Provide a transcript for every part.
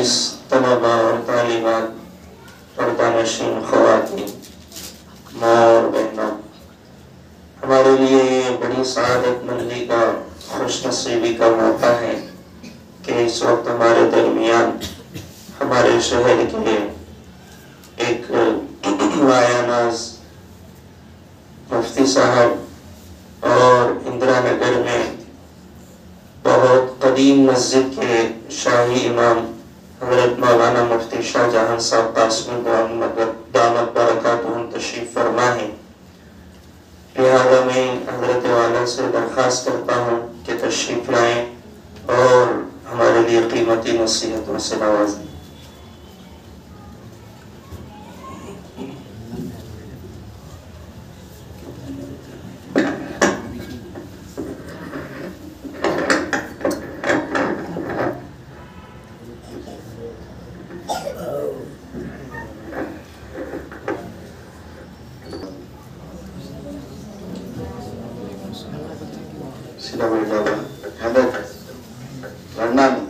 मोअज़्ज़िज़ तलबा और तालिबात, पर्दानशीन ख़वातीन, माँ और बहनों, हमारे लिए ये बड़ी सआदतमंदी का, खुशनसीबी का मौका है कि इस वक्त हमारे दरमियान हमारे शहर के एक मायानाज मुफ्ती साहब और इंदिरा नगर में बहुत कदीम मस्जिद के शाही इमाम हज़रत मौलाना मुफ्ती शाहजहां साहब तासमी दामत बरकातुहुम तशरीफ फरमा है। लिहाजा मैं हज़रत वाला से दरख्वास्त करता हूँ कि तशरीफ लाएं और हमारे लिए कीमती नसीहतों से नवाजें। सीधा बैठ जाओ, लड़ना नहीं,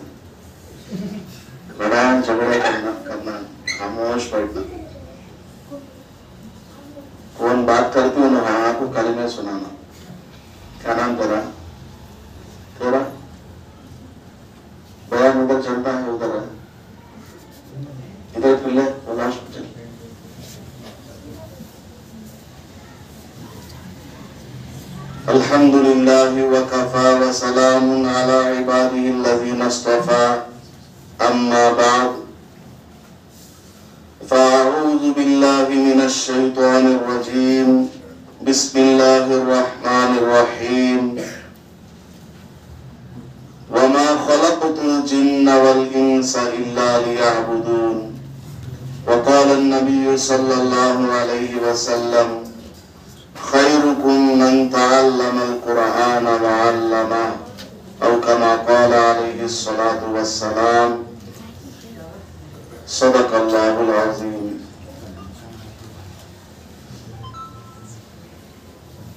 लड़ाई झगड़े करना, खामोश बैठना। कौन बात करती हो ना, हाँ को कलमे सुनाना। क्या नाम तेरा? तेरा बयान उधर चलता है, उधर है, इधर खुले हॉस्पिटल। अल्हम्दुलिल्लाहि व कफ़ा व सलामुन अला इबादिही अल्लज़ीना इस्तफ़ा, अम्मा बाद, फ़अऊज़ु बिल्लाहि मिनश शैतानिर रजीम, बिस्मिल्लाहिर रहमानिर रहीम, वमा ख़लक़तुल जिन्ना वल इंसा इल्ला लियअबुदून, व क़ाला अन्नबिय्यु सल्लल्लाहु अलैहि वसल्लम, खैरुकुम मन तअल्लमल कुरआन व अल्लमह, औ कमा क़ाला अलैहि सलातु वस्सलाम, सदक़ल्लाहुल अज़ीम।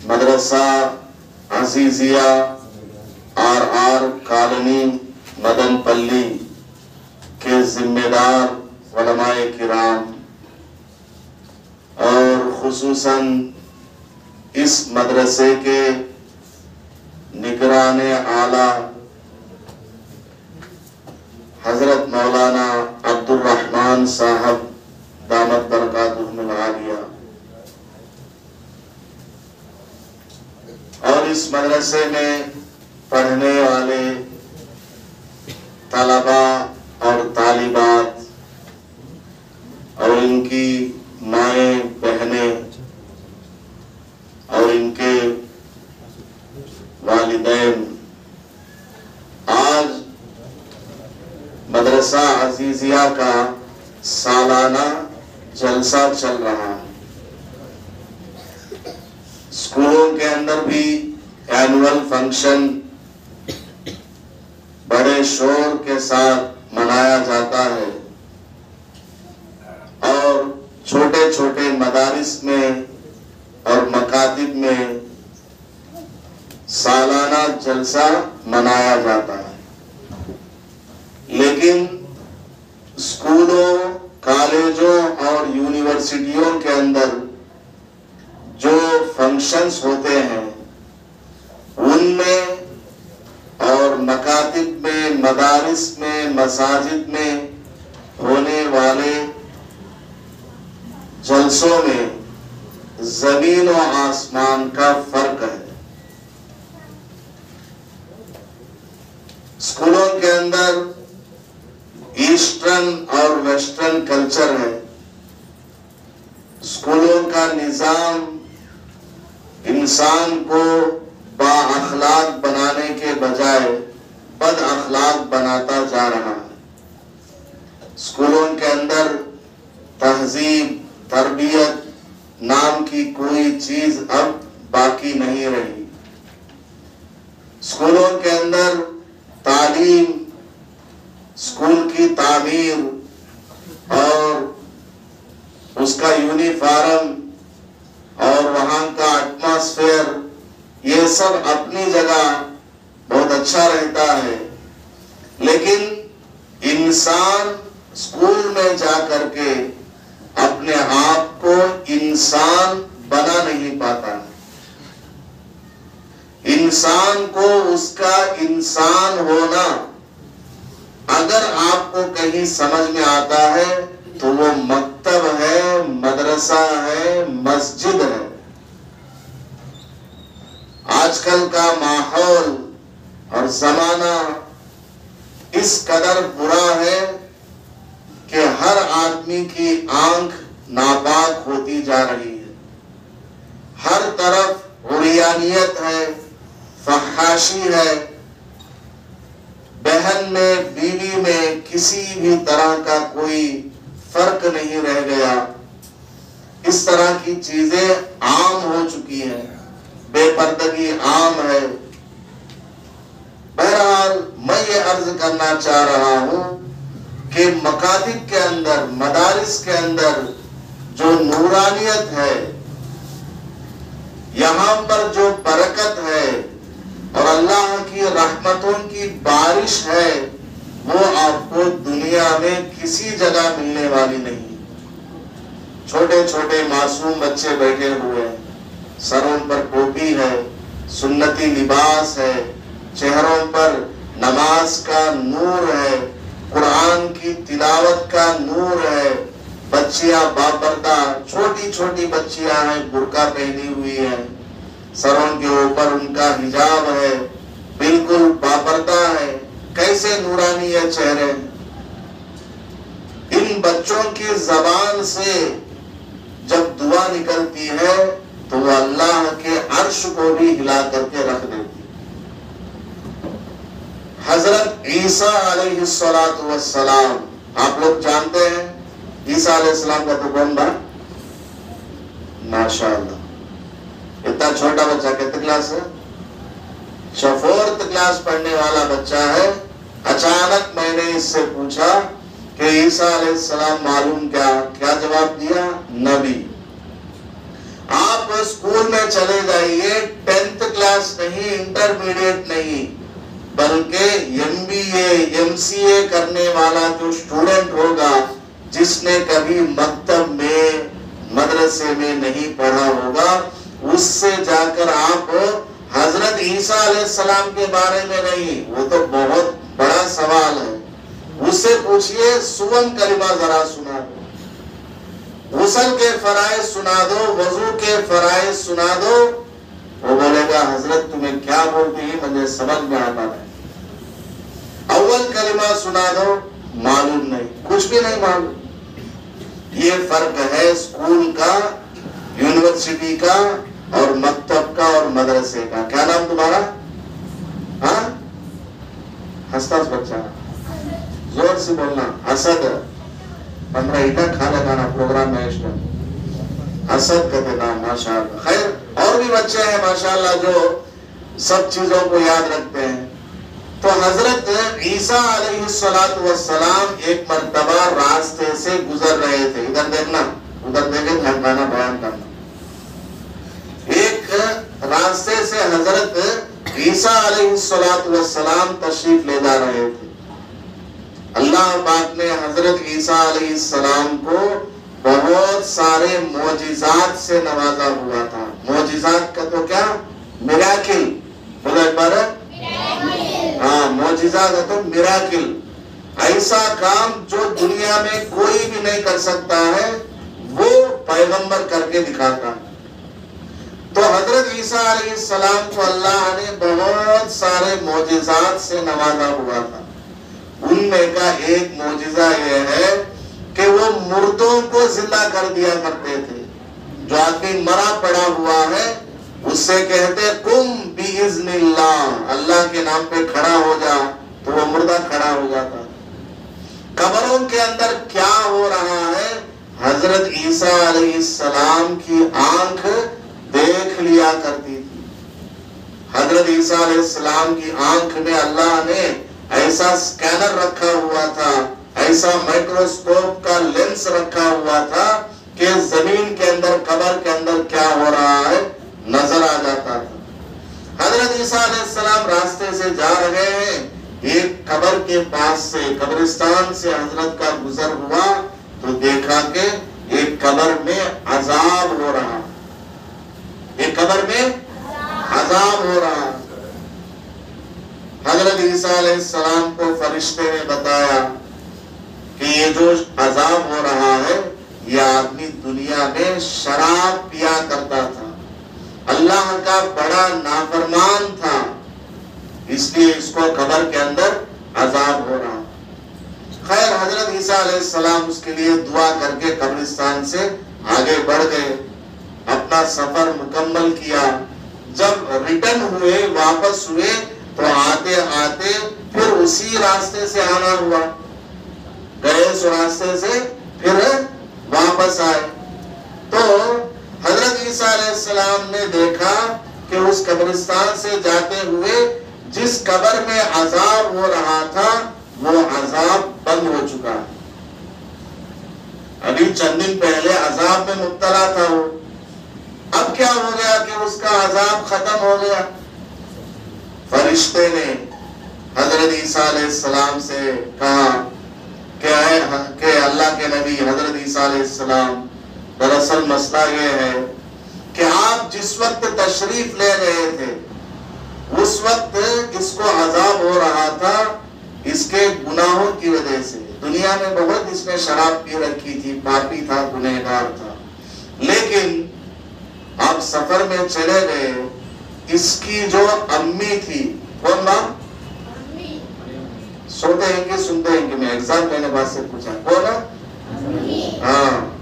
मदरसा अज़ीज़िया आर कॉलोनी मदनपल्ली के जिम्मेदार उलमाए किराम और खुसूसन इस मदरसे के निगराने आला हजरत मौलाना अब्दुल रहमान साहब दामत बरकातुहुम आलिया और इस मदरसे में पढ़ने वाले तलबा और तालिबात और इनकी माएँ बहनें और इनके वालिदैन, आज मदरसा अज़ीज़िया का सालाना जलसा चल रहा है। स्कूलों के अंदर भी एनुअल फंक्शन बड़े शोर के साथ मनाया जाता है और छोटे छोटे मदारिस में और मकातिब में सालाना जलसा मनाया जाता है। लेकिन स्कूलों, कॉलेजों और यूनिवर्सिटियों के अंदर जो फंक्शंस होते हैं उनमें और मकातिब में, मदारिस में, मसाजिद में होने वाले जलसों में जमीन और आसमान का फर्क है। स्कूलों के अंदर ईस्टर्न और वेस्टर्न कल्चर है। स्कूलों का निजाम इंसान को बाअखलाक बनाने के बजाय बद अखलाक बनाता जा रहा है। स्कूलों के अंदर तहजीब, तरबियत नाम की कोई चीज अब बाकी नहीं रही। स्कूलों के अंदर तालीम, स्कूल की तामीर और उसका यूनिफॉर्म और वहाँ का एटमॉस्फेयर, ये सब अपनी जगह बहुत अच्छा रहता है। लेकिन इंसान स्कूल में जा करके अपने आप को इंसान बना नहीं पाता। इंसान को उसका इंसान होना अगर आपको कहीं समझ में आता है तो वो मकतब है, मदरसा है, मस्जिद है। आजकल का माहौल और जमाना इस कदर बुरा है कि हर आदमी की आंख नापाक होती जा रही है। हर तरफ उरियानियत है, फहाशी है। बहन में, बीवी में किसी भी तरह का कोई फर्क नहीं रह गया। इस तरह की चीजें आम हो चुकी हैं, बेपर्दगी आम है। बहरहाल मैं ये अर्ज करना चाह रहा हूं कि मकातिब के अंदर, मदारिस के अंदर जो नूरानियत है, यहां पर जो बरकत है और अल्लाह की रहमतों की बारिश है, वो आपको दुनिया में किसी जगह मिलने वाली नहीं। छोटे छोटे मासूम बच्चे बैठे हुए हैं, सरों पर टोपी है, सुन्नती लिबास है, चेहरों पर नमाज का नूर है, कुरान की तिलावत का नूर है। बच्चियां बापर्दा, छोटी छोटी बच्चियां हैं, बुर्का पहनी हुई है, सरों के ऊपर उनका हिजाब है, बिल्कुल बापर्दा है। कैसे नूरानी है चेहरे। इन बच्चों की जबान से जब दुआ निकलती है तो वो अल्लाह के अर्श को भी हिला करके रख देती। हजरत ईसा अलैहिस्सलातु वस्सलाम, आप लोग जानते हैं ईसा अलैहिस्सलाम का तो कौन बना? माशाअल्लाह, इतना छोटा बच्चा, कितने क्लास है? 4th क्लास पढ़ने वाला बच्चा है। अचानक मैंने इससे पूछा कि ईसा अलैहिस्सलाम मालूम क्या? क्या जवाब दिया? नबी। आप स्कूल में चले जाइए, 10th क्लास नहीं, इंटरमीडिएट नहीं, बल्कि MBA MCA करने वाला जो स्टूडेंट होगा, जिसने कभी मकतब में, मदरसे में नहीं पढ़ा होगा, उससे जाकर आप हजरत ईसा अलैहिस्सलाम के बारे में नहीं, वो तो बहुत बड़ा सवाल है, उससे पूछिए सुवम कलिमा जरा सुना दो, गुस्ल के फराइज सुना दो, वजू के फराइज सुना दो। वो बोलेगा हजरत तुम्हें क्या बोलती है, मुझे समझ में आता है। अव्वल कलिमा सुना दो, मालूम नहीं, कुछ भी नहीं मालूम। ये फर्क है स्कूल का, यूनिवर्सिटी का और मकतब का और मदरसे का। क्या नाम तुम्हारा? हाँ, हंसता बच्चा, जोर से बोलना। असद 15 ईटा खा लगाना प्रोग्राम में इसमें। असद कहते नाम, माशाअल्लाह। खैर और भी बच्चे हैं माशाअल्लाह जो सब चीजों को याद रखते हैं। तो हजरत ईसा अलैहिस्सलातु वस्सलाम एक मर्तबा रास्ते से गुजर रहे थे। इधर देखना, उधर देखे, ध्यान देना, बयान करना। एक रास्ते से हजरत ईसा अलैहिस्सलातु वस्सलाम तशरीफ ले जा रहे थे। अल्लाह पाक ने हजरत ईसा अलैहिस्सलाम को बहुत सारे मोजिजात से नवाजा हुआ था। मोजिजात का तो क्या? मिराकिल। बोलो एक बार। हाँ, मोजिजा का तो मिराकिल, ऐसा काम जो दुनिया में कोई भी नहीं कर सकता है, वो पैगंबर करके दिखाता है। तो हजरत ईसा अलैहिस्सलाम को अल्लाह ने बहुत सारे मोजिजात से नवाजा हुआ था। उनमें का एक मोजिजा ये है कि वो मुर्दों को जिंदा कर दिया करते थे। जो आदमी मरा पड़ा हुआ है उससे कहते कुम बिइज़्निल्लाह, अल्लाह के नाम पे खड़ा हो जा, तो वो मुर्दा खड़ा हो जाता। कब्रों के अंदर क्या हो रहा है, हजरत ईसा अलैहिस्सलाम की आंख देख लिया करती थी। हजरत ईसा अलैहिस्सलाम की आंख में अल्लाह ने ऐसा स्कैनर रखा हुआ था, ऐसा माइक्रोस्कोप का लेंस रखा हुआ था कि जमीन के अंदर, कब्र के अंदर क्या हो रहा है नजर आ जाता था। हजरत ईसा अलैहिस्सलाम रास्ते से जा रहे हैं, एक कब्र के पास से, कब्रिस्तान से हजरत का गुजर हुआ तो देखा कि एक कब्र में अजाब हो रहा, एक कब्र में अजाब हो रहा। हजरत ईसा अलैहिस्सलाम को फरिश्ते ने बताया कि ये जो अजाब हो रहा है, यह आदमी दुनिया में शराब पिया करता था, अल्लाह का बड़ा नाफरमान था, इसलिए इसको कब्र के अंदर अजाब हो रहा। खैर हजरत ईसा अलैहिस्सलाम उसके लिए दुआ करके कब्रिस्तान से आगे बढ़ गए, अपना सफर मुकम्मल किया। जब रिटर्न हुए, वापस हुए, तो आते आते फिर उसी रास्ते से आना हुआ, गए उस रास्ते से फिर वापस आए। तो हजरत ईसा अलैहिस्सलाम ने देखा कि उस कब्रिस्तान से जाते हुए जिस कब्र में अजाब हो रहा था, वो अजाब बंद हो चुका है। अभी चंद दिन पहले अजाब में मुब्तला था वो, अब क्या हो गया कि उसका अजाब खत्म हो गया। फरिश्ते ने हजरत ईसा अलैहिस्सलाम से कहा कि अल्लाह के नबी हजरत ईसा अलैहिस्सलाम, दरअसल मसला ये है कि आप जिस वक्त तशरीफ ले रहे थे, उस वक्त इसको अजाब हो रहा था इसके गुनाहों की वजह से। दुनिया में बहुत इसने शराब पी रखी थी, पापी था, गुनहगार था, लेकिन आप सफर में चले गए, इसकी जो अम्मी थी, कौन मां? सुनते हैं कि सुनते हैं कि मैं एग्जाम लेने बाद से पूछा, कौन है? हाँ,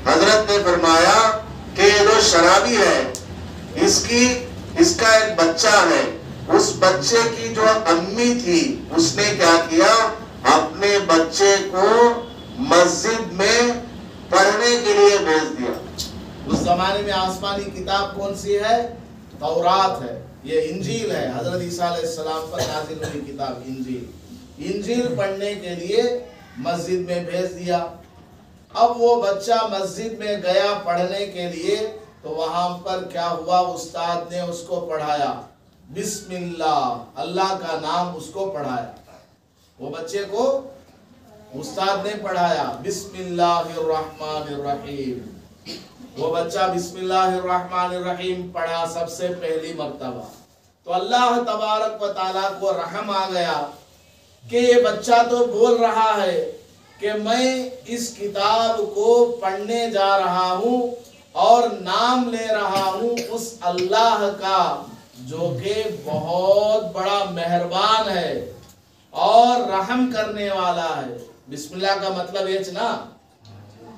हजरत ने फरमाया कि ये जो शराबी है, इसका एक बच्चा है, उस बच्चे की जो अम्मी थी, उसने क्या किया, अपने बच्चे को मस्जिद में पढ़ने के लिए भेज दिया। उस जमाने में आसमानी किताब कौन सी है? तौरात है, ये इंजील है, हजरत ईसा अलैहिस्सलाम पर नाजिल हुई किताब इंजील। इंजील पढ़ने के लिए मस्जिद में भेज दिया। अब वो बच्चा मस्जिद में गया पढ़ने के लिए, तो वहां पर क्या हुआ, उस्ताद ने उसको पढ़ाया बिस्मिल्लाह, अल्लाह का नाम उसको पढ़ाया। वो बच्चे को उस्ताद ने पढ़ाया बिस्मिल्लाहिर्रहमानिर्रहीम। वो बच्चा बिस्मिल्लाहिर्रहमानिर्रहीम पढ़ा सबसे पहली मर्तबा, तो अल्लाह तबारक व तआला को रहम आ गया कि ये बच्चा तो बोल रहा है कि मैं इस किताब को पढ़ने जा रहा हूँ और नाम ले रहा हूँ उस अल्लाह का जो कि बहुत बड़ा मेहरबान है और रहम करने वाला है। बिस्मिल्लाह का मतलब ये ना,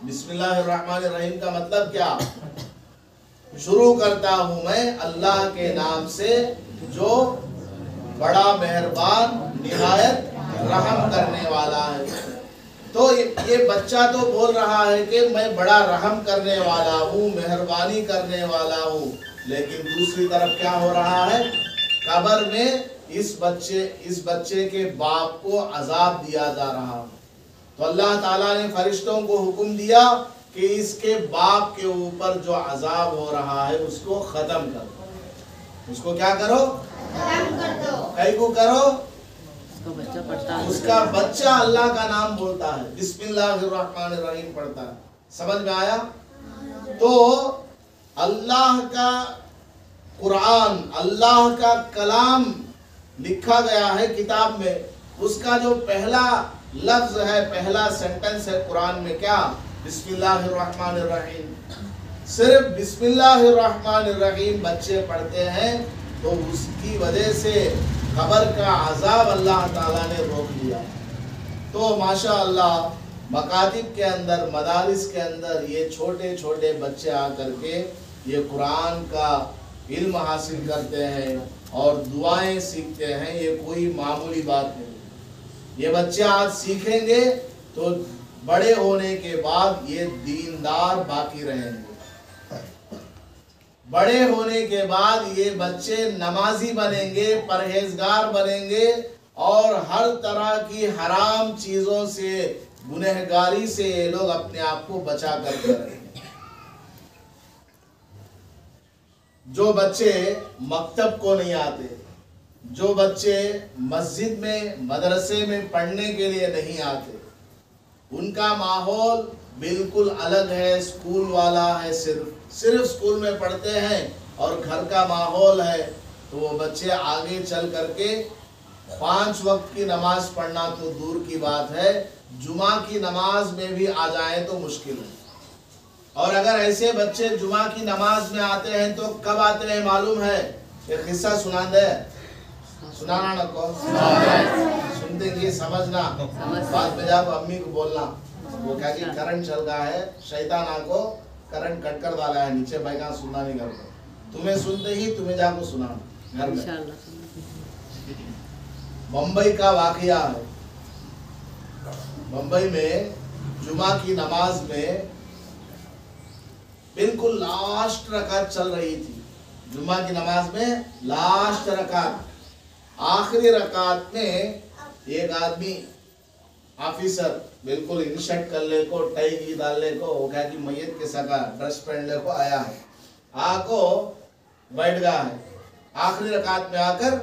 बिस्मिल्लाहिर्रहमानिर्रहीम का मतलब क्या? शुरू करता हूं मैं अल्लाह के नाम से जो बड़ा मेहरबान निहायत रहम करने वाला है। तो ये बच्चा तो बोल रहा है कि मैं बड़ा रहम करने वाला हूँ, मेहरबानी करने वाला हूँ, लेकिन दूसरी तरफ क्या हो रहा है, कब्र में इस बच्चे के बाप को अजाब दिया जा रहा है। तो अल्लाह ताला ने फरिश्तों को हुक्म दिया कि इसके बाप के ऊपर जो अजाब हो रहा है उसको खत्म कर दो। उसको क्या करो? खत्म कर दो। कई को करो? बच्चा पढ़ता है, उसका बच्चा अल्लाह का नाम बोलता है, बिस्मिल्लाहिर्रहमानिर्रहीम पढ़ता है। समझ में आया? तो अल्लाह का कुरान, अल्लाह का कलाम लिखा गया है किताब में, उसका जो पहला लफ्ज है, पहला सेंटेंस है कुरान में, क्या? बिस्मिल्लाहिर्रहमानिर्रहीम। सिर्फ बिस्मिल्लाहिर्रहमानिर्रहीम बच्चे पढ़ते हैं, तो उसकी वजह से कब्र का अजाब अल्लाह ताला ने रोक दिया। तो माशाअल्लाह मकातिब के अंदर, मदारिस के अंदर ये छोटे छोटे बच्चे आकर के ये कुरान का इल्म हासिल करते हैं और दुआएं सीखते हैं। ये कोई मामूली बात नहीं। ये बच्चे आज सीखेंगे तो बड़े होने के बाद ये दीनदार बाकी रहेंगे। बड़े होने के बाद ये बच्चे नमाजी बनेंगे, परहेजगार बनेंगे और हर तरह की हराम चीजों से, गुनहगारी से ये लोग अपने आप को बचा करके रहेंगे। जो बच्चे मकतब को नहीं आते, जो बच्चे मस्जिद में मदरसे में पढ़ने के लिए नहीं आते, उनका माहौल बिल्कुल अलग है, स्कूल वाला है, सिर्फ स्कूल में पढ़ते हैं और घर का माहौल है, तो वो बच्चे आगे चल करके 5 वक्त की नमाज पढ़ना तो दूर की बात है, जुमा की नमाज में भी आ जाए तो मुश्किल है। और अगर ऐसे बच्चे जुमा की नमाज में आते हैं तो कब आते हैं मालूम है? एक किस्सा सुना दे, सुनाना न को सुन देंगे, समझना, बाद में जाकर अम्मी को बोलना, वो क्या कि करंट चल रहा है, शैतान आको करंट कट कर डाला है नीचे, भाई कहाँ सुनना नहीं करते, तुम्हें सुनते ही तुम्हें जाको सुनाना घर में। मुंबई का वाकया है, मुंबई में जुमा की नमाज में बिल्कुल लास्ट रकात चल रही थी, जुमा की नमाज में लास्ट रकात, आखिरी रकात में एक आदमी ऑफिसर बिल्कुल इन शर्ट कर ले को, टाई की डालने को, वो क्या कि मैयत के सका ड्रेस पहनने को आया है, आको बैठ गया है, आखिरी रकात में आकर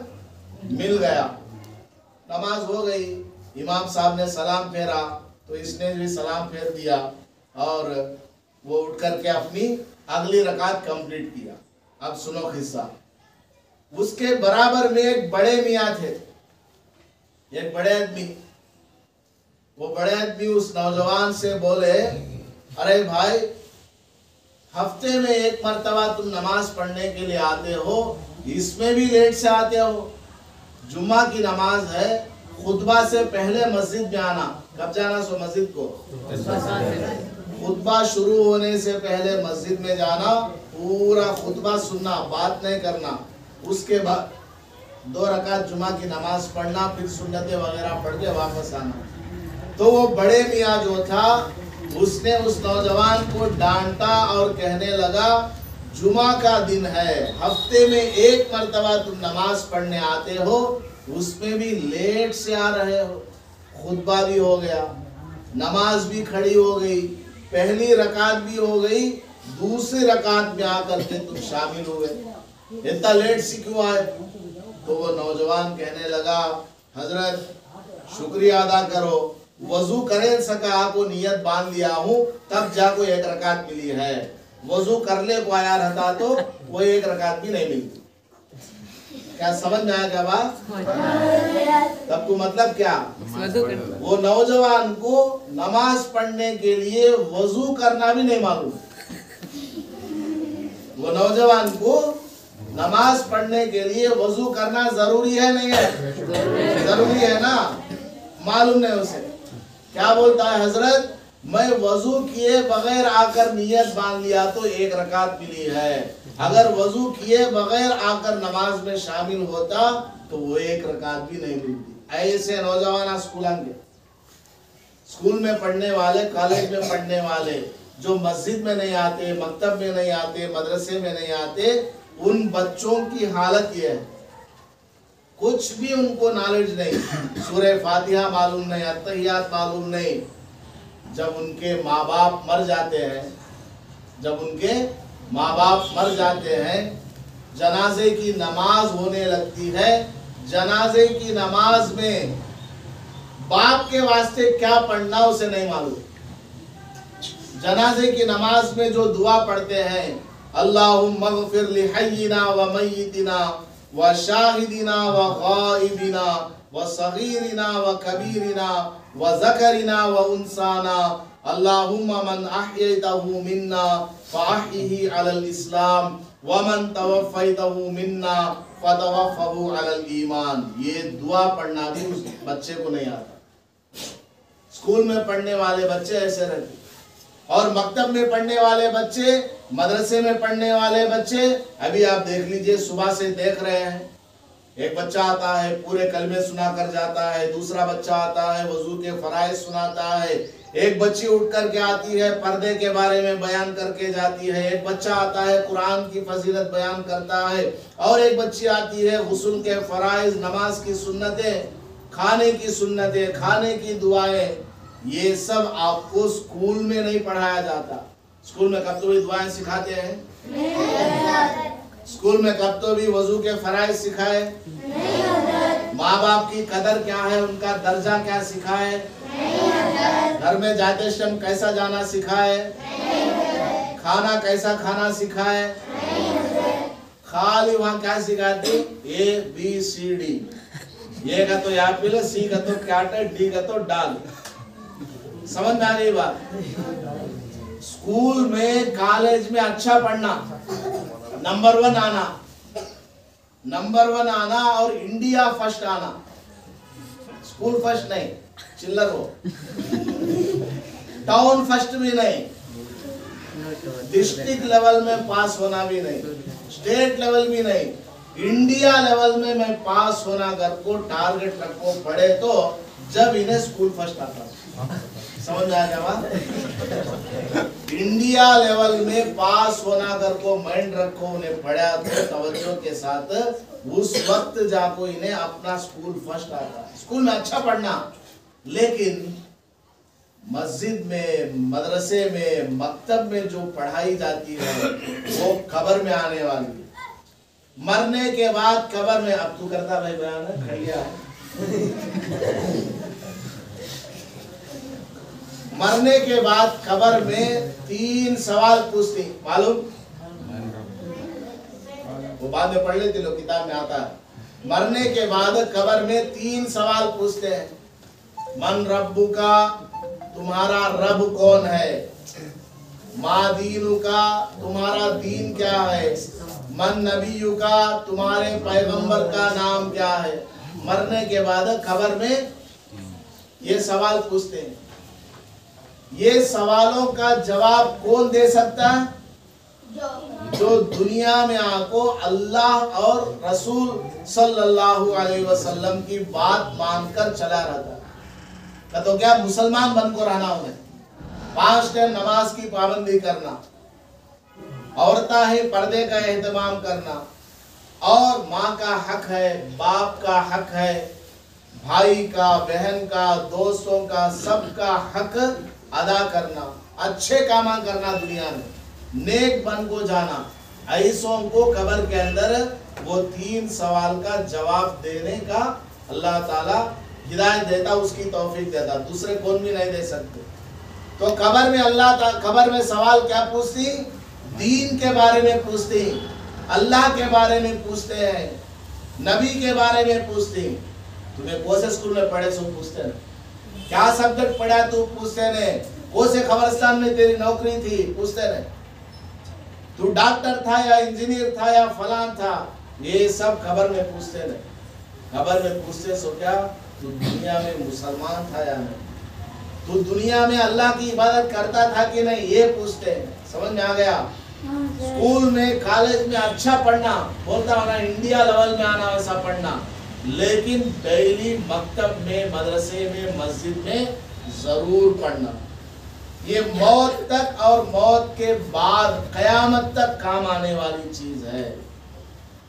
मिल गया, नमाज हो गई, इमाम साहब ने सलाम फेरा तो इसने भी सलाम फेर दिया और वो उठ करके अपनी अगली रकात कंप्लीट किया। अब सुनो किस्सा, उसके बराबर में एक बड़े मियाँ थे, एक बड़े आदमी, वो बड़े आदमी उस नौजवान से बोले, अरे भाई हफ्ते में एक मर्तबा तुम नमाज पढ़ने के लिए आते हो, इसमें भी लेट से आते हो, जुम्मा की नमाज है, खुतबा से पहले मस्जिद में आना, कब जाना सो मस्जिद को, खुतबा शुरू होने से पहले मस्जिद में जाना, पूरा खुतबा सुनना, बात नहीं करना, उसके बाद 2 रकात जुमा की नमाज पढ़ना, फिर सुन्नतें वगैरह पढ़ के वापस आना। तो वो बड़े मियाँ जो था उसने उस नौजवान को डांटा और कहने लगा, जुमा का दिन है, हफ्ते में एक मर्तबा तुम नमाज पढ़ने आते हो, उसमें भी लेट से आ रहे हो, खुतबा भी हो गया, नमाज भी खड़ी हो गई, पहली रकात भी हो गई, दूसरी रकात में आकर के तुम शामिल हुए, इतना लेट से क्यों आए? तो वो नौजवान कहने लगा, हजरत शुक्रिया अदा करो, वजू करे सका को नियत बांध लिया हूँ, तब जाको 1 रकात मिली है, वजू कर ले को आया रहता तो वो 1 रकात भी नहीं मिलती। क्या समझ में आया क्या बात? तब को मतलब क्या, वो नौजवान को नमाज पढ़ने के लिए वजू करना भी नहीं मालूम, वो नौजवान को नमाज पढ़ने के लिए वजू करना जरूरी है नहीं है? जरूरी है ना, मालूम नहीं उसे। क्या बोलता है, हजरत मैं वजू किए बगैर आकर नियत बांध लिया तो 1 रकात मिली है, अगर वजू किए बगैर आकर नमाज में शामिल होता तो वो 1 रकात भी नहीं मिलती। ऐसे नौजवान स्कूल में पढ़ने वाले, कॉलेज में पढ़ने वाले, जो मस्जिद में नहीं आते, मकतब में नहीं आते, मदरसे में नहीं आते, उन बच्चों की हालत ये है, कुछ भी उनको नॉलेज नहीं, सूरह फातिहा मालूम नहीं, अत्तहियात मालूम नहीं। जब उनके माँ बाप मर जाते हैं, जब उनके माँ बाप मर जाते हैं, जनाजे की नमाज होने लगती है, जनाजे की नमाज में बाप के वास्ते क्या पढ़ना उसे नहीं मालूम। जनाजे की नमाज में जो दुआ पढ़ते हैं, अल्लाहुम्मा ग़फ़िर लिहय्यिना व मय्यितिना व शाहिदिना व गाइबिना व सगीरिना व कबीरिना व ज़करिना व उन्साना, अल्लाहुम्मा मन अह्यैतहु मिन्ना फ़अह्यिही अलल इस्लाम व मन तवफ़्फ़ैतहु मिन्ना फ़तवफ़्फ़हु अलल ईमान। ये दुआ पढ़ना भी उस बच्चे को नहीं आता। स्कूल में पढ़ने वाले बच्चे ऐसे रहते, और मकतब में पढ़ने वाले बच्चे, मदरसे में पढ़ने वाले बच्चे, अभी आप देख लीजिए, सुबह से देख रहे हैं, एक बच्चा आता है पूरे कलमे सुना कर जाता है, दूसरा बच्चा आता है वजू के फराइज सुनाता है, एक बच्ची उठ कर के आती है पर्दे के बारे में बयान करके जाती है, एक बच्चा आता है कुरान की फजीलत बयान करता है, और एक बच्ची आती है गुस्ल के फराइज, नमाज की सुन्नतें, खाने की सुन्नतें, खाने की दुआएं। ये सब आपको स्कूल में नहीं पढ़ाया जाता। स्कूल में कब तो भी दुआएं सिखाते हैं? स्कूल में कब तो भी वजू के फराइज सिखाए? माँ बाप की कदर क्या है, उनका दर्जा क्या सिखाए, घर में जाते समय कैसा जाना सिखाए, खाना कैसा खाना सिखाए, खाली वहां क्या सिखाती, ABCD, ये का तो एप्पल, सी का तो कैट, डी का तो डॉग। समझ में आ गई बात? स्कूल में कॉलेज में अच्छा पढ़ना, नंबर 1 आना, नंबर 1 आना और इंडिया फर्स्ट आना, स्कूल फर्स्ट नहीं, चिल्लर हो, टाउन फर्स्ट भी नहीं, डिस्ट्रिक्ट लेवल में पास होना भी नहीं, स्टेट लेवल भी नहीं, इंडिया लेवल में मैं पास होना घर को टारगेट रखो पड़े तो जब इन्हें स्कूल फर्स्ट आता। समझ में आ गया बात? इंडिया लेवल में पास होना घर को माइंड रखो, उन्हें पढ़ा तो तवज्जो के साथ, उस वक्त जाको इन्हें अपना स्कूल फर्स्ट आता। स्कूल में अच्छा पढ़ना, लेकिन मस्जिद में, मदरसे में, मकतब में जो पढ़ाई जाती है वो कब्र में आने वाली है। मरने के बाद कब्र में, अब तू करता भाई बयान है, खड़िया है। मरने के बाद कब्र में 3 सवाल पूछती, मालूम? वो बाद में पढ़ लेते लोग, किताब में आता है। मरने के बाद कब्र में 3 सवाल पूछते हैं। मन रब्बु का, तुम्हारा रब कौन है? मा दीनु का, तुम्हारा दीन क्या है? मन नबीयु का, तुम्हारे पैगंबर का नाम क्या है? मरने के बाद कब्र में ये सवाल पूछते हैं। ये सवालों का जवाब कौन दे सकता है? जो दुनिया में आको अल्लाह और रसूल सल्लल्लाहु अलैहि वसल्लम की बात मानकर चला रहता है। तो क्या मुसलमान बनकर रहना, उन्हें 5 टाइम नमाज की पाबंदी करना, औरता है पर्दे का एहतमाम करना, और माँ का हक है, बाप का हक है, भाई का, बहन का, दोस्तों का, सबका हक अदा करना, अच्छे काम करना, दुनिया में नेक बन को जाना। ऐसों को कब्र के अंदर वो 3 सवाल का जवाब देने का अल्लाह ताला हिदायत देता, उसकी तौफीक देता, दूसरे कौन भी नहीं दे सकते। तो कब्र में कब्र में सवाल क्या पूछती? दीन के बारे में पूछती, अल्लाह के बारे में पूछते हैं, नबी के बारे में पूछती। तुम्हें कौन से स्कूल में पढ़े सो पूछते हैं, क्या सब्जेक्ट पढ़ा तू पूछते ने, कौन से खबरस्तान में तेरी नौकरी थी पूछते ने, तू डॉक्टर था या इंजीनियर था या फलान था, ये सब कब्र में पूछते ने। कब्र में पूछते सो क्या तू दुनिया में मुसलमान था या नहीं, तू दुनिया में अल्लाह की इबादत करता था कि नहीं, ये पूछते हैं। समझ में आ गया? स्कूल में, कॉलेज में अच्छा पढ़ना, बोलता होना इंडिया लेवल में आना, वैसा पढ़ना, लेकिन डेली मकतब में, मदरसे में, मस्जिद में जरूर पढ़ना। ये मौत तक और मौत के बाद कयामत तक काम आने वाली चीज है।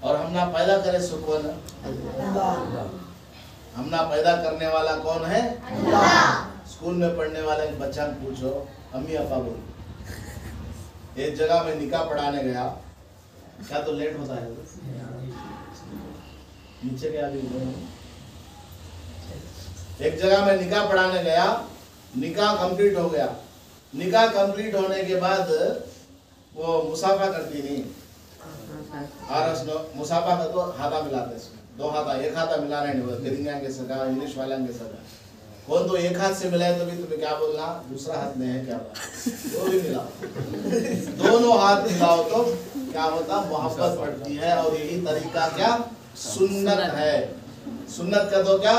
और हम ना पैदा करे सो कौन है? हम ना पैदा करने वाला कौन है? स्कूल में पढ़ने वाले बच्चा पूछो, अम्मी अपा बोल, एक जगह में निकाह पढ़ाने गया, क्या तो लेट होता है नीचे गया भी। एक जगह में निकाह पढ़ाने गया, निकाह कंप्लीट हो गया। निकाह कंप्लीट होने के बाद वो मुसाफा करती नहीं, मुसाफा का तो हाथा मिलाते, 2 हाथा, एक हाथा मिलाना नहीं, तेरिंगा के सगा, इंग्लिश वाला के सगा। कौन तो एक हाथ से मिलाए तो भी तुम्हें क्या बोलना, दूसरा हाथ में है क्या, वो भी मिलाओ, दोनों हाथ मिलाओ तो क्या होता, मोहब्बत बढ़ती है। और यही तरीका क्या, सुन्नत है। सुन्नत का तो क्या,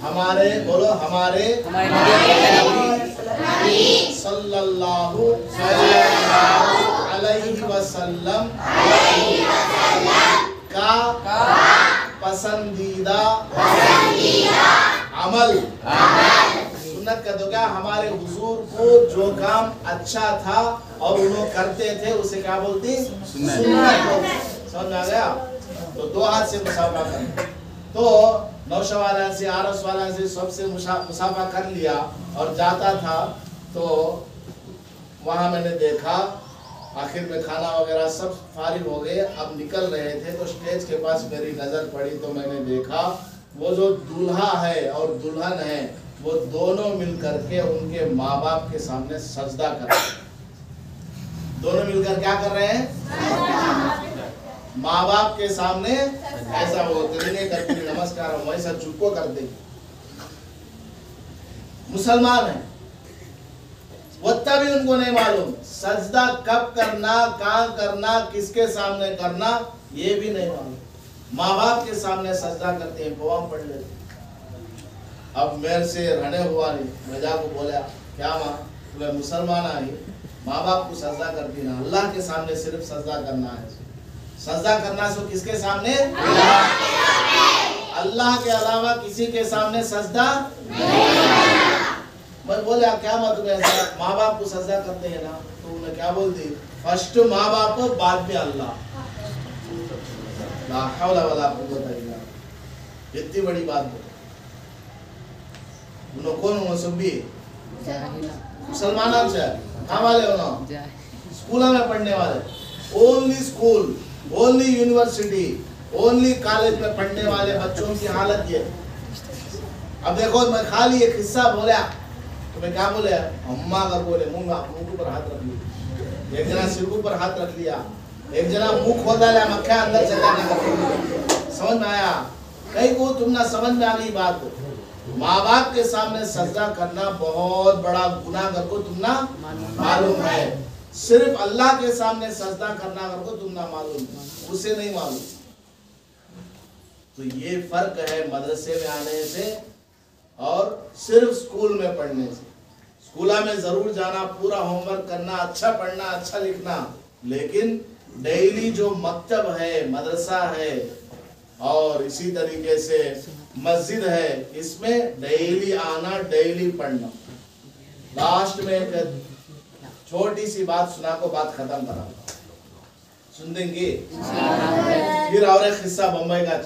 हमारे बोलो, हमारे सल्लल्लाहु अलैहि वसल्लम का पसंदीदा अमल। सुन्नत का तो क्या, हमारे हुजूर को जो काम अच्छा था और उन्होंने करते थे उसे क्या बोलती, सुन्नत। समझ आ गया? तो 2 हाथ से मुसाफा कर, तो नौशा वाला से, आरस वाला से, सबसे मुसाफा कर लिया और जाता था। तो वहां मैंने देखा, आखिर में खाना वगैरह सब फारिग हो गए, अब निकल रहे थे, तो स्टेज के पास मेरी नजर पड़ी, तो मैंने देखा वो जो दूल्हा है और दुल्हन है वो दोनों मिलकर के उनके माँ बाप के सामने सजदा कर रहे हैं। दोनों मिलकर क्या कर रहे हैं? माँ बाप के सामने ऐसा वो तेरे करते नमस्कार वैसा चुपको कर दे। मुसलमान है वो तभी उनको नहीं मालूम सजदा कब करना, कहाँ करना, किसके सामने करना, ये भी नहीं मालूम। माँ बाप के सामने सजदा करते हैं, दुआ पढ़ लेते। अब मेरे से रहने हुआ नहीं, मैं जाको बोला क्या माँ तुम्हें मुसलमान आई, माँ बाप को सजदा करती ना, अल्लाह के सामने सिर्फ सजदा करना है। सजदा करना सो किसके सामने? अल्लाह के अलावा किसी के सामने सजदा मैं बोला क्या माँ तुम्हें ऐसा, माँ बाप को सजदा करते हैं ना, तो उन्हें क्या बोलती, फर्स्ट माँ बाप बाद में अल्लाह। ला हौला वला कुव्वता इल्ला बिल्लाह। इतनी बड़ी बात बोली। उन्हों कौन हो सभी मुसलमान से कहाँ वाले हो? स्कूल में पढ़ने वाले, only school, only university, only college में पढ़ने वाले बच्चों की हालत ये। अब देखो मैं खाली एक हिस्सा बोला तो मैं क्या बोले, अम्मा अगर बोले मुंह पर हाथ रख लिया, एक जना सिर पर हाथ रख लिया, एक जना मुंह खोल डाला, मक्खियां अंदर चला गया। समझ में आया? कहीं को तुम ना समझ में आ गई बात। माँ बाप के सामने सजदा करना बहुत बड़ा गुनाह कर को तुम ना मालूम है। सिर्फ अल्लाह के सामने सजदा करना कर को तुम ना मालूम, उसे नहीं मालूम। तो ये फर्क है मदरसे में आने से और सिर्फ स्कूल में पढ़ने से। स्कूल में जरूर जाना, पूरा होमवर्क करना, अच्छा पढ़ना, अच्छा लिखना, लेकिन डेली जो मकतब है, मदरसा है और इसी तरीके से मस्जिद है, इसमें डेली आना, डेली पढ़ना। लास्ट में एक छोटी सी बात सुना को बात खत्म करा, सुन देंगे? फिर और एक किस्सा बम्बई का।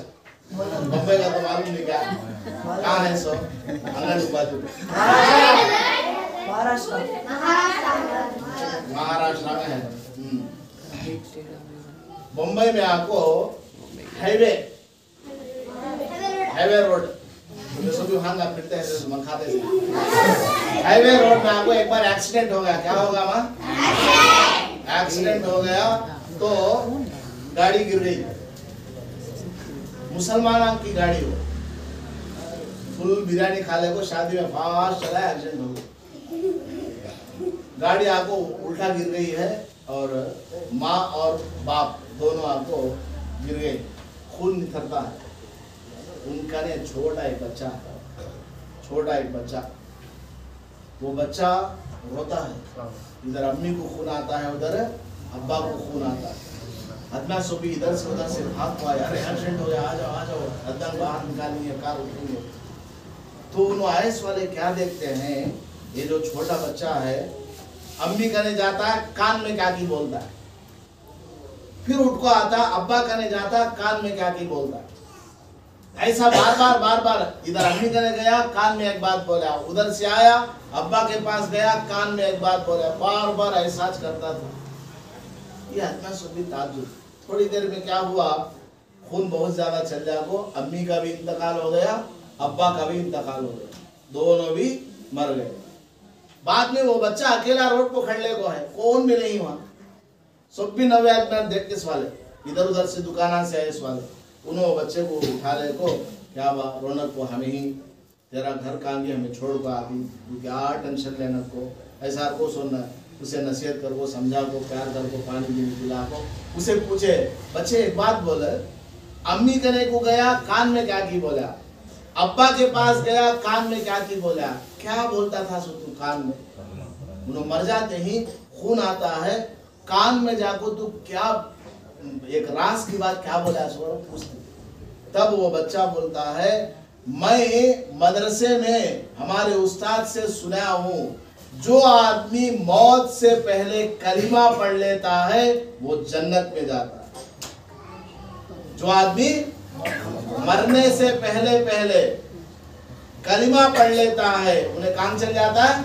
बम्बई का तो मालूम नहीं क्या कहाँ है सो अंगन बाजू महाराष्ट्र में है। बम्बई में आपको हाईवे रोड सभी भांगा फिरते हैं मन खाते से। हाईवे रोड में आपको एक बार एक्सीडेंट हो गया। क्या होगा माँ? एक्सीडेंट हो गया तो गाड़ी गिर गई, मुसलमान की गाड़ी हो, फुल बिरयानी खा ले को शादी में फास्ट चला, एक्सीडेंट हो गया। गाड़ी आपको उल्टा गिर गई है और माँ और बाप दोनों आपको गिर गए, खून निकलता है। उनका ने छोटा एक बच्चा, वो बच्चा रोता है, इधर अम्मी को खून आता है, उधर अब्बा को खून आता है। अदना सुबह इधर से उधर से भाग पाया, अरे एक्सीडेंट हो गया, आ जाओ, अदना बाहर निकालेंगे, कार उठेंगे। तो उन आयस वाले क्या देखते हैं, ये जो छोटा बच्चा है अम्मी करने जाता है, कान में क्या की बोलता है, फिर उठ को आता, अब्बा करने जाता, कान में क्या की बोलता है। ऐसा बार बार इधर अम्मी करने गया, कान में एक बात बोला, उधर से आया अब्बा के पास गया, कान में एक बात बोला, बार बार ऐसा करता था। ये अदना सुबह ताजुब। थोड़ी देर में क्या हुआ, खून बहुत ज्यादा चल जाको, अम्मी का भी इंतकाल हो गया, अब्बा का भी इंतकाल हो गया, दोनों भी मर गए। बाद में वो बच्चा अकेला रोड को खड़े को है, कौन भी नहीं वहां, सब भी नवे आदमी देख के वाले इधर उधर से दुकाना से आए इस वाले, उन्होंने बच्चे को उठा ले को, क्या बा रौनक को, हमें ही तेरा घर कहाँ गया, हमें छोड़ को आती, तू क्या टेंशन लेना को, ऐसा को सुनना, उसे नसीहत कर को, समझा को, प्यार कर को, पानी भी पिला को। उसे पूछे बच्चे एक बात बोले, अम्मी करने को गया, कान में क्या की बोला, अब्बा के पास गया, कान में क्या की बोला, क्या बोलता था सो तू कान में? उन्होंने मर जाते ही खून आता है, कान में जाको तू क्या एक राज की बात क्या बोला सो पूछते। तब वो बच्चा बोलता है, मैं मदरसे में हमारे उस्ताद से सुना हूँ, जो आदमी मौत से पहले कलिमा पढ़ लेता है वो जन्नत में जाता है। जो आदमी मरने से पहले कलिमा पढ़ लेता है उन्हें कहाँ चल जाता है?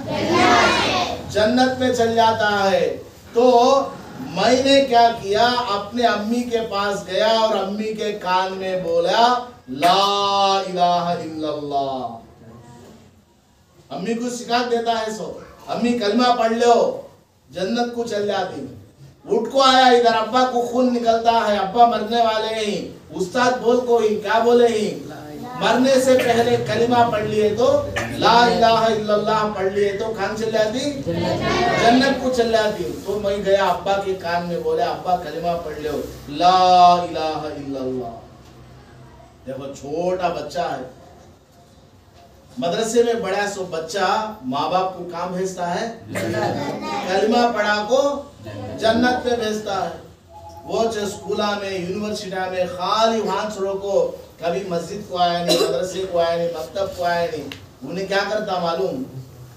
जन्नत में चल जाता है। तो मैंने क्या किया, अपने अम्मी के पास गया और अम्मी के कान में बोला ला इलाहा इल्लल्लाह। अम्मी को सिखा देता है सो, अम्मी कलमा पढ़ लो जन्नत को चल जाती। उठ को आया इधर, अब्बा को खून निकलता है, अब्बा मरने वाले ही, उस्ताद बोल को ही क्या बोले ही, मरने से पहले कलिमा पढ़ लिए तो ला इलाहा इल्लल्लाह पढ़ लिए तो कहाँ चल जाती, जन्नत को चल जाती। तो मैं गया अब्बा के कान में बोले अब्बा कलिमा पढ़ लो ला इलाहा इल्लल्लाह। देखो छोटा बच्चा है, मदरसे में बड़ा सो बच्चा माँ बाप को काम भेजता है, कलिमा पढ़ा को जन्नत पे भेजता है। वो जो स्कूला में यूनिवर्सिटी में खाली वहां छोड़ो को कभी मस्जिद को आया नहीं, मदरसे को आया नहीं, मकतब को आया नहीं, उन्हें क्या करता मालूम,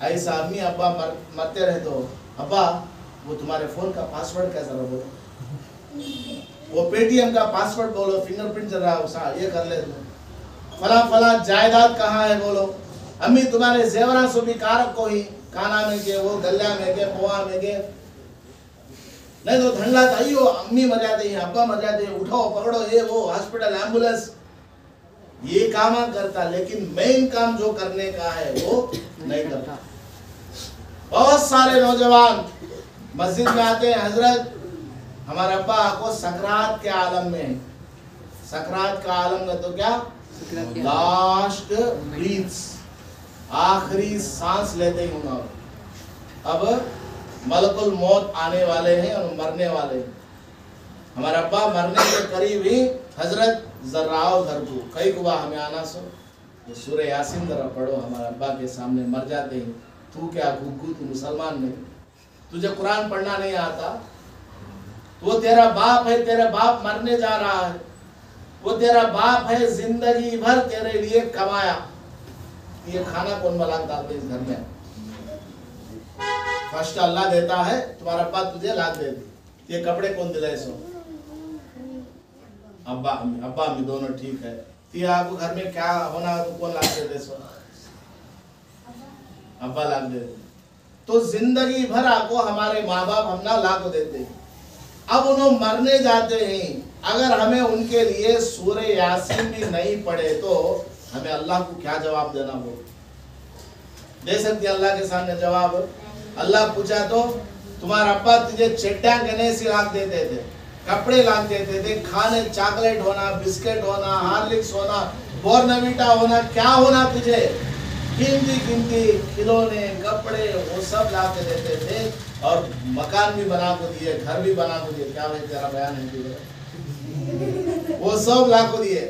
ऐसा अम्मी अब्बा मरते रहे तो अब्बा वो तुम्हारे फोन का पासवर्ड कैसा रहा बोलो, वो पेटीएम का पासवर्ड बोलो, फिंगरप्रिंट चल रहा है ये कर ले, फला फला जायदाद कहाँ है बोलो, अम्मी तुम्हारे जेवरा सो भी कारक को ही काना में के वो गल्ला में के पोहा में के, नहीं तो धंडला ताइयो अम्मी मर जाते हैं, अब्बा मर जाते हैं, उठाओ पकड़ो ये वो हॉस्पिटल एम्बुलेंस, ये काम करता, लेकिन मेन काम जो करने का है वो नहीं करता। बहुत सारे नौजवान मस्जिद में आते हैं, हजरत हमारे अब्बा को सकरात के आलम में है, सकरात का आलम में तो क्या लास्ट ब्रीथ्स, आखिरी सांस लेते ही होना, अब मलकुल मौत आने वाले हैं और मरने वाले हैं। हमारा अब्बा मरने के करीब ही हजरत जर्राओ घर को कई कुबा हमें आना सो तो सूरह यासीन जरा पढ़ो, हमारे अब्बा के सामने मर जाते हैं, तू क्या घुग्गू, तू मुसलमान नहीं, तुझे कुरान पढ़ना नहीं आता, वो तेरा बाप है, तेरा बाप मरने जा रहा है, वो तेरा बाप है जिंदगी भर तेरे लिए कमाया, ये खाना कौन बनाता है इस घर में, फर्स्ट अल्लाह देता है, तुम्हारा अब्बा तुझे लाद देती, ये कपड़े कौन दिलाए सो, अब्बा अम्मी दोनों ठीक है, तो आपको घर में क्या होना तो कौन लाद देते सो, अब्बा लाद देते। तो जिंदगी भर आपको हमारे माँ बाप हम ना ला को देते हैं, अब उन्होंने मरने जाते हैं, अगर हमें उनके लिए सूरह यासीन भी नहीं पढ़े तो हमें अल्लाह को क्या जवाब देना, वो दे सकते अल्लाह के सामने जवाब। अल्लाह पूछा तो तुम्हारा अब्बा तुझे चड्डा गने से लाग देते थे, कपड़े लाग देते थे, खाने चॉकलेट होना, बिस्किट होना, हार्लिक्स होना, बॉर्नवीटा होना, क्या होना तुझे, कीमती कीमती खिलौने कपड़े वो सब ला के देते थे, और मकान भी बना को दिए, घर भी बना को दिए, क्या भाई तेरा बयान है, वो सब ला को दिए।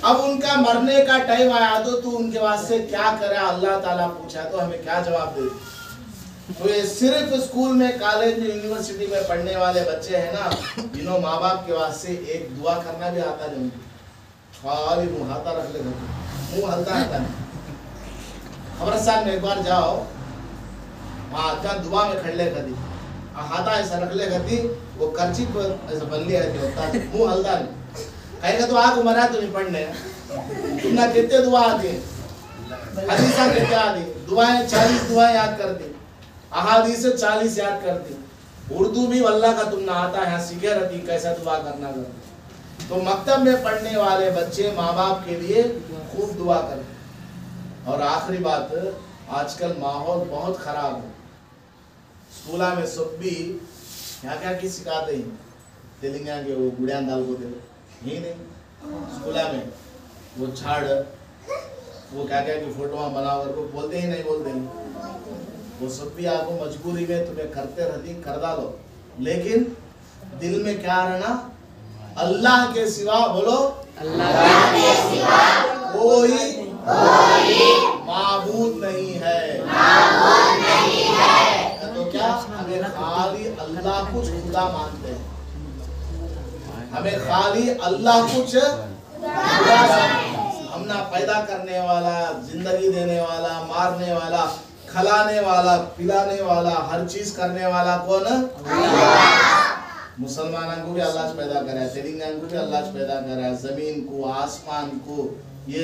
अब उनका मरने का टाइम आया तो तू उनके वास्ते क्या करे, अल्लाह ताला पूछा तो हमें क्या जवाब दे। तो ये सिर्फ स्कूल में, कॉलेज में, यूनिवर्सिटी में पढ़ने वाले बच्चे हैं ना, जिन्हों माँ बाप के वास्ते एक दुआ करना भी आता नहीं, खाली मुँह हाथा रख ले, मुँह हल्का आता नहीं। खबरस्तान में एक बार जाओ, वहाँ क्या दुआ में खड़े कदी, हाथा ऐसा रख ले कदी, वो कर्ची पर ऐसा बन लिया होता है, मुँह हल्का नहीं, कहेगा तो आग मरा तो नहीं पढ़ने, तुमने कितने दुआ आती है, हदीसा कितने आती, दुआएं 40 दुआएं याद कर दी, अहादीस 40 याद कर दी, उर्दू भी अल्लाह का तुमने आता है, सीखे रहती कैसा दुआ करना करती। तो मकतब में पढ़ने वाले बच्चे माँ बाप के लिए खूब दुआ करते। और आखिरी बात, आजकल माहौल बहुत खराब है, स्कूला में सब भी क्या क्या की सिखाते हैं, तेलंगाना के वो गुड़िया दाल को दे ही नहीं, स्कूला में वो झाड़ वो क्या क्या की फोटो बना कर को बोलते ही नहीं, बोलते नहीं, वो सब भी आपको मजबूरी में तुम्हें करते रहती, कर डालो, लेकिन दिल में क्या रहना, अल्लाह के सिवा, बोलो अल्लाह के सिवा कोई माबूद नहीं है, तो क्या हमें खाली अल्लाह कुछ खुदा मानते हैं, हमें खाली अल्लाह कुछ खुदा, हम ना पैदा करने वाला, जिंदगी देने वाला, मारने वाला, खिलाने वाला, पिलाने वाला, हर चीज करने वाला कौन, मुसलमानों को भी अल्लाह पैदा करा है, तेलंगाना को भी अल्लाह पैदा करा है, जमीन को, आसमान को, ये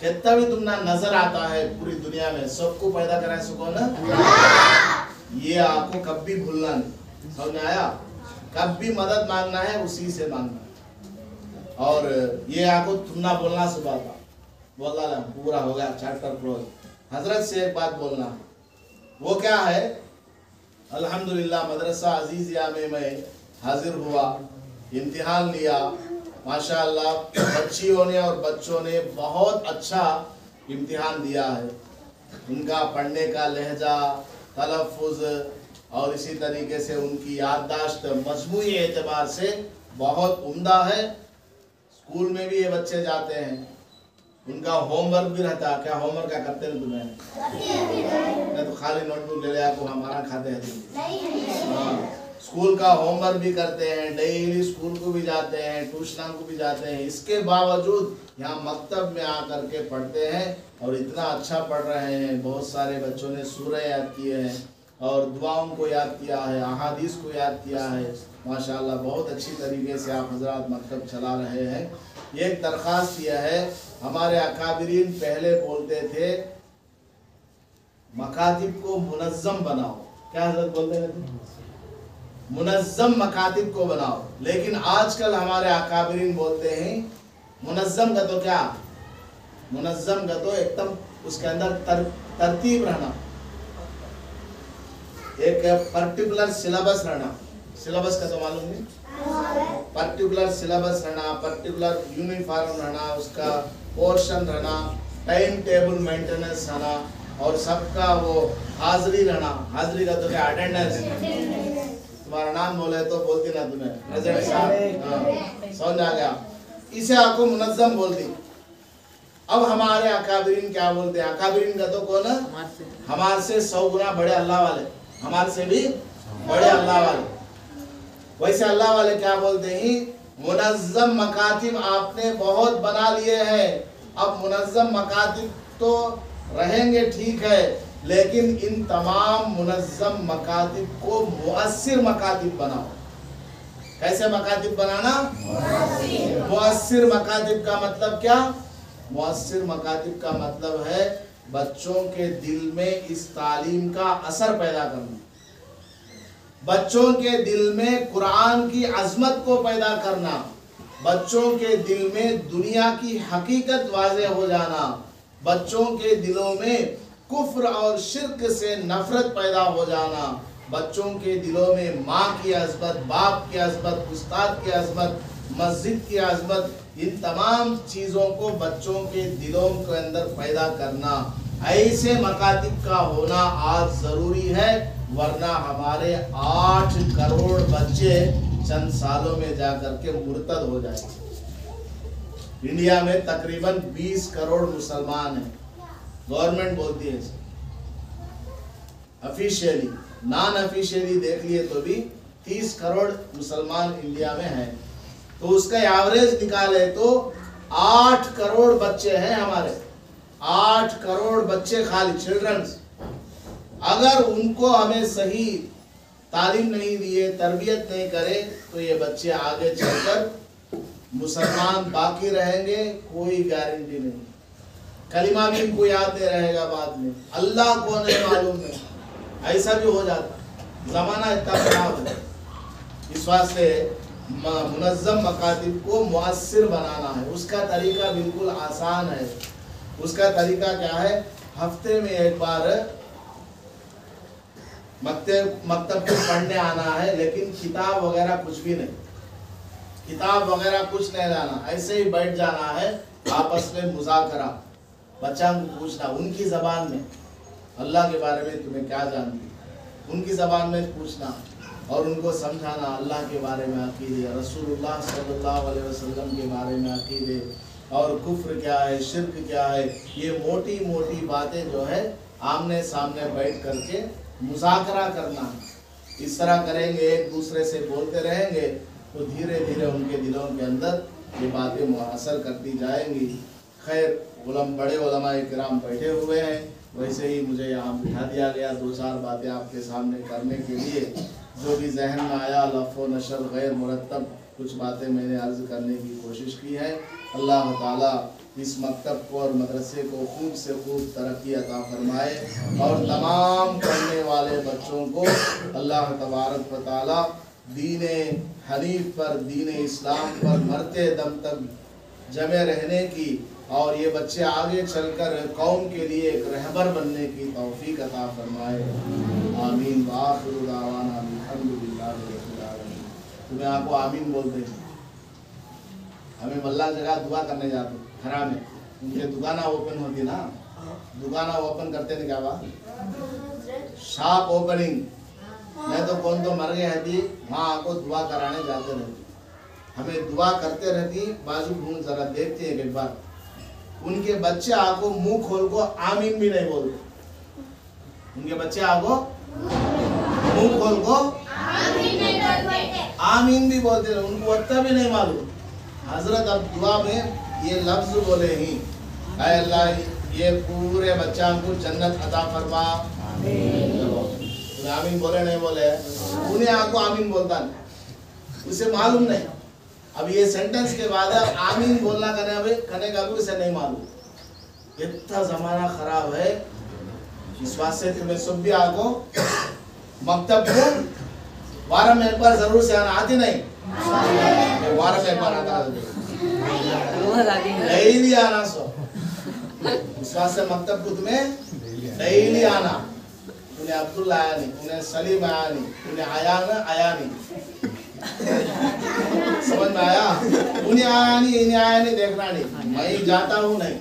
कितना भी तुमना नजर आता है पूरी दुनिया में, सबको पैदा करा है कौन, ये आपको कभी भूलना नहीं। समझ में आया? कब भी मदद मांगना है उसी से मांगना है। और ये आपको तुमना बोलना सुबह था, बोला पूरा हो गया चैप्टर क्लोज। हजरत से एक बात बोलना है, वो क्या है? अल्हम्दुलिल्लाह मदरसा अजीजिया में मैं हाजिर हुआ, इम्तिहान लिया, माशाअल्लाह बच्चियों ने और बच्चों ने बहुत अच्छा इम्तिहान दिया है। उनका पढ़ने का लहजा, तलफ़ुज़ और इसी तरीके से उनकी याददाश्त मजमूई एतबार से बहुत उम्दा है। स्कूल में भी ये बच्चे जाते हैं, उनका होमवर्क भी रहता है। क्या होमवर्क क्या करते हैं तुम्हें? नहीं तो खाली नोटबुक ले लिया को हमारा खाते हैं। हाँ, स्कूल का होमवर्क भी करते हैं, डेली स्कूल को भी जाते हैं, ट्यूशन को भी जाते हैं। इसके बावजूद यहाँ मकतब में आकर के पढ़ते हैं और इतना अच्छा पढ़ रहे हैं। बहुत सारे बच्चों ने सूरह याद किए हैं और दुआओं को याद किया है, अहादीस को याद किया है। माशाअल्लाह बहुत अच्छी तरीके से आप हजरात मकतब चला रहे हैं। एक दरख्वास्त यह है, हमारे अकाबिरीन पहले बोलते थे मकातिब को मुनज़्ज़म बनाओ। क्या हजरत बोलते हैं? मुनज़्ज़म मकातिब को बनाओ। लेकिन आजकल हमारे अकाबिरीन बोलते हैं मुनज़्ज़म का तो क्या, मुनज़्ज़म का तो एकदम उसके अंदर तरतीब रहना, एक पर्टिकुलर सिलेबस रहना। सिलेबस का तो मालूम नहीं, पर्टिकुलर सिलेबस रहना, पर्टिकुलर यूनिफॉर्म रहना, उसका पोर्शन रहना, टाइम टेबल मेंटेनेंस रहना और सबका वो हाजिरी रहना। हाजिरी का तो क्या, अटेंडेंस। तुम्हारा नाम बोले तो बोलती ना तुम्हें प्रेजेंट साहब, समझ आ गया? इसे आपको मुनज़्ज़म बोल दी। अब हमारे अकाबिरीन क्या बोलते हैं? अकाबिरीन का तो कौन है? हमारे से 100 गुना बड़े अल्लाह वाले, हमारे से भी बड़े अल्लाह वाले। वैसे अल्लाह वाले क्या बोलते हैं? मुनज़्ज़म मकातिब आपने बहुत बना लिए हैं। अब मुनज़्ज़म मकातिब तो रहेंगे ठीक है, लेकिन इन तमाम मुनज़्ज़म मकातिब को मुअस्सिर मकातिब बनाओ। कैसे मकातिब बनाना? मुअस्सिर मकातिब का मतलब क्या? मुअस्सिर मकातिब का मतलब है बच्चों के दिल में इस तालीम का असर पैदा करना, बच्चों के दिल में कुरान की अजमत को पैदा करना, बच्चों के दिल में दुनिया की हकीकत वाज़ेह हो जाना, बच्चों के दिलों में कुफ्र और शिर्क से नफरत पैदा हो जाना, बच्चों के दिलों में माँ की अज़मत, बाप की अज़मत, उस्ताद की अज़मत, मस्जिद की अज़मत, इन तमाम चीज़ों को बच्चों के दिलों के अंदर पैदा करना। ऐसे मकातिब का होना आज ज़रूरी है, वरना हमारे 8 करोड़ बच्चे चंद सालों में जाकर के मुर्तद हो जाएंगे। इंडिया में तकरीबन 20 करोड़ मुसलमान हैं, गवर्नमेंट बोलती है। ऑफिशियली, नॉन ऑफिशियली देख लिए तो भी 30 करोड़ मुसलमान इंडिया में हैं। तो उसका एवरेज निकाले तो 8 करोड़ बच्चे हैं हमारे, 8 करोड़ बच्चे खाली चिल्ड्रंस। अगर उनको हमें सही तालीम नहीं दिए, तरबियत नहीं करे, तो ये बच्चे आगे चलकर मुसलमान बाकी रहेंगे, कोई गारंटी नहीं। कलिमा भी इनको याद नहीं रहेगा, बाद में अल्लाह कौन है मालूम नहीं, ऐसा भी हो जाता। ज़माना इतना खराब है। इस वास्ते मुनज़्ज़म मकातिब को मुअस्सिर बनाना है। उसका तरीका बिल्कुल आसान है। उसका तरीका क्या है? हफ्ते में एक बार मकतब को पढ़ने आना है, लेकिन किताब वगैरह कुछ भी नहीं, किताब वगैरह कुछ नहीं लाना, ऐसे ही बैठ जाना है, आपस में मुज़ाकरा, बच्चा को पूछना उनकी ज़बान में अल्लाह के बारे में तुम्हें क्या जानती, उनकी ज़बान में पूछना और उनको समझाना अल्लाह के बारे में अकीदे, रसूलुल्लाह सल्लल्लाहु अलैहि वसल्लम के बारे में अकीदे, और कुफ्र क्या है, शिर्क क्या है, ये मोटी मोटी बातें जो है आमने सामने बैठ करके मुज़ाकरा करना। इस तरह करेंगे, एक दूसरे से बोलते रहेंगे, तो धीरे धीरे उनके दिलों के अंदर ये बातें मुअस्सर करती जाएंगी। खैर, बड़े उलमाए किराम बैठे हुए हैं, वैसे ही मुझे यहाँ बिठा दिया गया 2-4 बातें आपके सामने करने के लिए। जो भी जहन में आया, लफ़्ज़ नशर गैर मुरत्तब कुछ बातें मैंने अर्ज़ करने की कोशिश की है। अल्लाह ताला इस मकतब को और मदरसे को खूब से खूब तरक्की अता फरमाए और तमाम पढ़ने पढ़ने वाले बच्चों को अल्लाह तबारक व तआला दीन हनीफ पर, दीन इस्लाम पर मरते दम तक जमे रहने की और ये बच्चे आगे चलकर कौम के लिए एक रहबर बनने की तौफीक अता फरमाए। आमीन। व आखिरु दावाना अल्हम्दुलिल्लाहि रब्बिल आलमीन। तुम्हें आपको आमीन बोलते हैं। हमें मल्ला जगह दुआ करने जाते खरा में, उनके दुकाना ओपन होती ना, दुकाना ओपन करते नहीं क्या बात, शॉप ओपनिंग मैं तो कौन तो मर गए थी वहाँ आपको दुआ कराने जाते रहते, हमें दुआ करते रहती। बाजू घूम जरा देखते हैं एक बार, उनके बच्चे आपको मुंह खोल को आमीन भी नहीं बोलते, उनके बच्चे आपको मुंह खोल को आमीन भी बोलते हैं, उनको वत्ता भी नहीं मालूम। हजरत अब दुआ में ये लफ्ज बोले ही, ऐ अल्लाह ये पूरे बच्चा को जन्नत अता फरमा। आमीन बोले नहीं बोले, उन्हें आपको आमीन बोलता नहीं, उसे मालूम नहीं। अब ये सेंटेंस के बाद आमीन बोलना करने का भी उसे नहीं मालूम। इतना जमाना खराब है, इस बात से तुम्हें सब भी आपको मकतब को वारा में एक बार जरूर से आना आती नहीं, वारा में एक बार आता डेली आना। सो इस बात से मकतब को तुम्हें डेली आना। उन्हें अब्दुल्ला आया नहीं, उन्हें सलीम आया नहीं, उन्हें आया नहीं, समझ में आया? उन्हें आया नहीं, इन्हें आया नहीं, देखना नहीं। मैं जाता हूँ नहीं,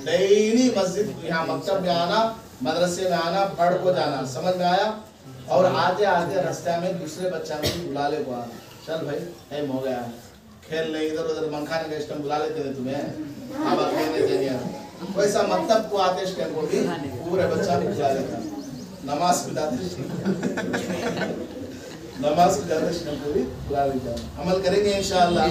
डेली मस्जिद यहाँ मकतब में आना, मदरसे में आना, पढ़ को जाना, समझ में आया? और आते आते रास्ते में दूसरे बच्चा को बुला ले को आना, चल भाई टाइम हो गया, खेल नहीं, इधर उधर मंखाने का इस्टम बुला लेते थे तुम्हें, अब खेलने चाहिए। वैसा मकतब को आते इस्टम को भी पूरे बच्चा को बुला लेता, नमाज पिलाते नमाज को बुला लेता, अमल करेंगे इंशाअल्लाह।